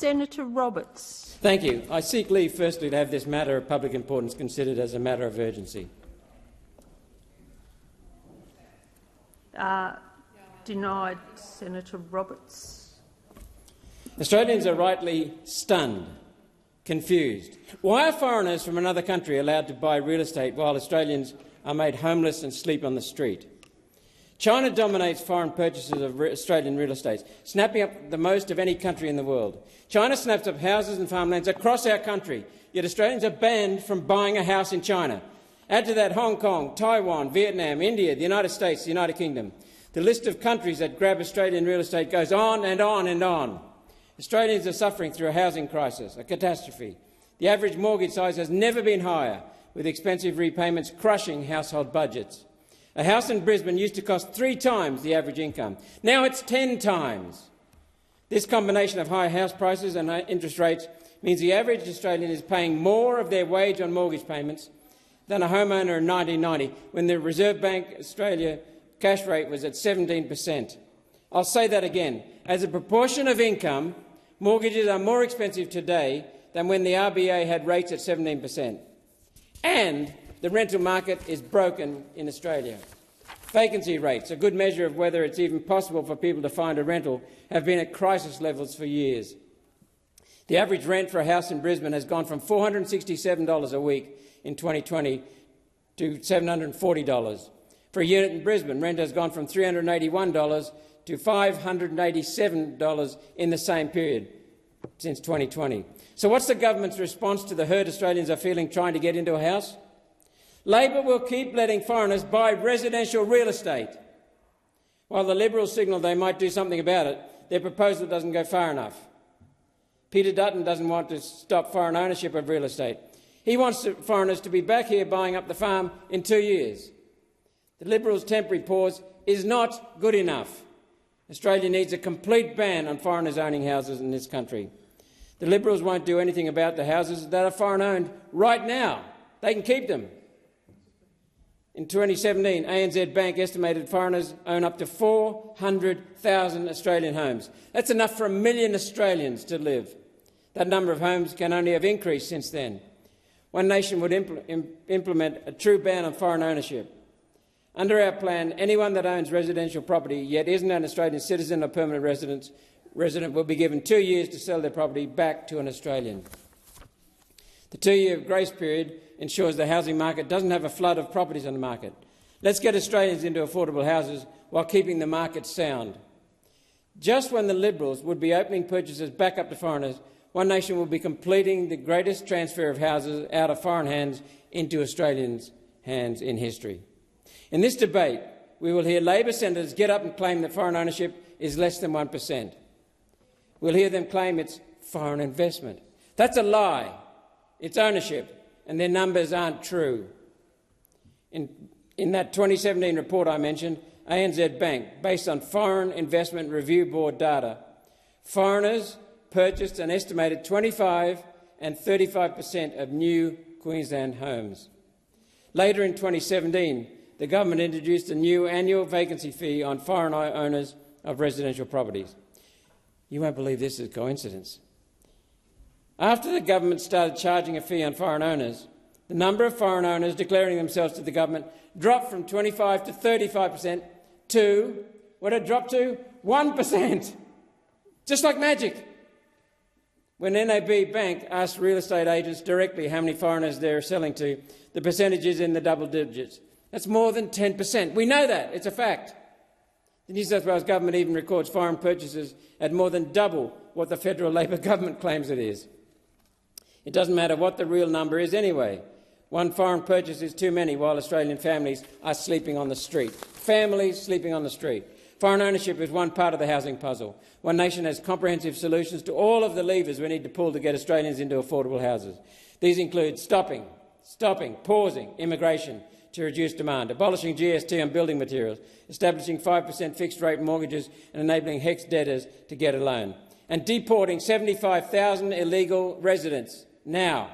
Senator Roberts. Thank you. I seek leave firstly to have this matter of public importance considered as a matter of urgency. Denied. Senator Roberts. Australians are rightly stunned, confused. Why are foreigners from another country allowed to buy real estate while Australians are made homeless and sleep on the street? China dominates foreign purchases of Australian real estate, snapping up the most of any country in the world. China snaps up houses and farmlands across our country, yet Australians are banned from buying a house in China. Add to that Hong Kong, Taiwan, Vietnam, India, the United States, the United Kingdom. The list of countries that grab Australian real estate goes on and on and on. Australians are suffering through a housing crisis, a catastrophe. The average mortgage size has never been higher, with expensive repayments crushing household budgets. A house in Brisbane used to cost 3 times the average income. Now it's 10 times. This combination of high house prices and interest rates means the average Australian is paying more of their wage on mortgage payments than a homeowner in 1990, when the Reserve Bank Australia cash rate was at 17%. I'll say that again. As a proportion of income, mortgages are more expensive today than when the RBA had rates at 17%. And the rental market is broken in Australia. Vacancy rates, a good measure of whether it's even possible for people to find a rental, have been at crisis levels for years. The average rent for a house in Brisbane has gone from $467 a week in 2020 to $740. For a unit in Brisbane, rent has gone from $381 to $587 in the same period since 2020. So what's the government's response to the hurt Australians are feeling trying to get into a house? Labor will keep letting foreigners buy residential real estate. While the Liberals signal they might do something about it, their proposal doesn't go far enough. Peter Dutton doesn't want to stop foreign ownership of real estate. He wants foreigners to be back here buying up the farm in 2 years. The Liberals' temporary pause is not good enough. Australia needs a complete ban on foreigners owning houses in this country. The Liberals won't do anything about the houses that are foreign-owned right now. They can keep them. In 2017, ANZ Bank estimated foreigners own up to 400,000 Australian homes. That's enough for 1 million Australians to live. That number of homes can only have increased since then. One Nation would implement a true ban on foreign ownership. Under our plan, anyone that owns residential property yet isn't an Australian citizen or permanent resident will be given 2 years to sell their property back to an Australian. The 2-year grace period ensures the housing market doesn't have a flood of properties on the market. Let's get Australians into affordable houses while keeping the market sound. Just when the Liberals would be opening purchases back up to foreigners, One Nation will be completing the greatest transfer of houses out of foreign hands into Australians' hands in history. In this debate, we will hear Labor senators get up and claim that foreign ownership is less than 1%. We'll hear them claim it's foreign investment. That's a lie. It's ownership, and their numbers aren't true. In that 2017 report I mentioned, ANZ Bank, based on Foreign Investment Review Board data, foreigners purchased an estimated 25% and 35% of new Queensland homes. Later in 2017, the government introduced a new annual vacancy fee on foreign owners of residential properties. You won't believe this is a coincidence. After the government started charging a fee on foreign owners, the number of foreign owners declaring themselves to the government dropped from 25% to 35% to, what it dropped to? 1%. Just like magic. When NAB Bank asked real estate agents directly how many foreigners they're selling to, the percentage is in the double digits. That's more than 10%. We know that. It's a fact. The New South Wales government even records foreign purchases at more than double what the federal Labor government claims it is. It doesn't matter what the real number is anyway. One foreign purchase is too many while Australian families are sleeping on the street. Families sleeping on the street. Foreign ownership is one part of the housing puzzle. One Nation has comprehensive solutions to all of the levers we need to pull to get Australians into affordable houses. These include pausing immigration to reduce demand, abolishing GST on building materials, establishing 5% fixed-rate mortgages and enabling HECS debtors to get a loan, and deporting 75,000 illegal residents now.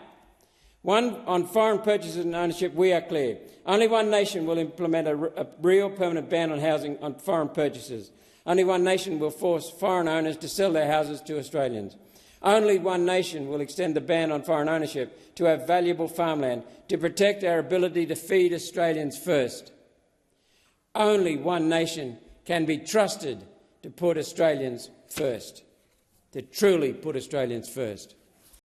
On foreign purchases and ownership, we are clear. Only One Nation will implement a real permanent ban on housing on foreign purchases. Only One Nation will force foreign owners to sell their houses to Australians. Only one nation will extend the ban on foreign ownership to our valuable farmland to protect our ability to feed Australians first. Only one nation can be trusted to put Australians first, to truly put Australians first.